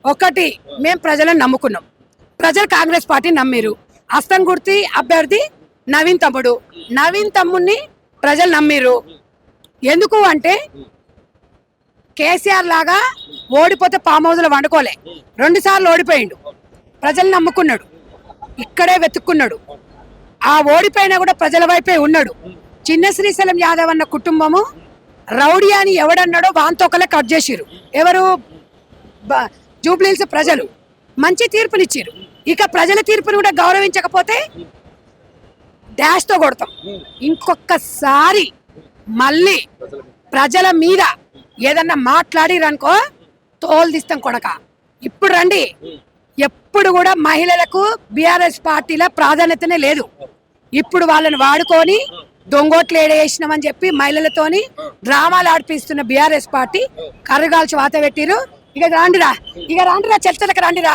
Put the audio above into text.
ఒకటి మేము ప్రజలను నమ్ముకున్నాం, ప్రజలు కాంగ్రెస్ పార్టీ నమ్మిరు. అస్తం గుర్తి అభ్యర్థి నవీన్ తమ్ముడిని ప్రజలు నమ్మిరు. ఎందుకు అంటే కేసీఆర్ లాగా ఓడిపోతే ఫామ్ హౌస్లో వండుకోలే, 2 సార్లు ఓడిపోయిండు, ప్రజలు నమ్ముకున్నాడు, ఇక్కడే వెతుక్కున్నాడు. ఆ ఓడిపోయినా కూడా ప్రజల వైపే ఉన్నాడు. చిన్న శ్రీశైలం యాదవ్ అన్న కుటుంబము రౌడీ అని ఎవడన్నాడో వాంతోకలే కట్ చేసిరు. ఎవరు? జూబ్లీహిల్స్ ప్రజలు మంచి తీర్పునిచ్చారు. ఇక ప్రజల తీర్పుని కూడా గౌరవించకపోతే డాష్తో కొడతాం. ఇంకొకసారి మళ్ళీ ప్రజల మీద ఏదన్నా మాట్లాడిరనుకో తోలు తీస్తాం కొడక. ఇప్పుడు రండి. ఎప్పుడు కూడా మహిళలకు బీఆర్ఎస్ పార్టీల ప్రాధాన్యతనే లేదు. ఇప్పుడు వాళ్ళని వాడుకొని దొంగోట్లు ఏడేసినామని చెప్పి మహిళలతోని డ్రామాలు ఆడిపిస్తున్న బీఆర్ఎస్ పార్టీ కర్రగాల్చి వాత పెట్టిరు. ఇక రాండిరా, చర్చలకు రాండిరా.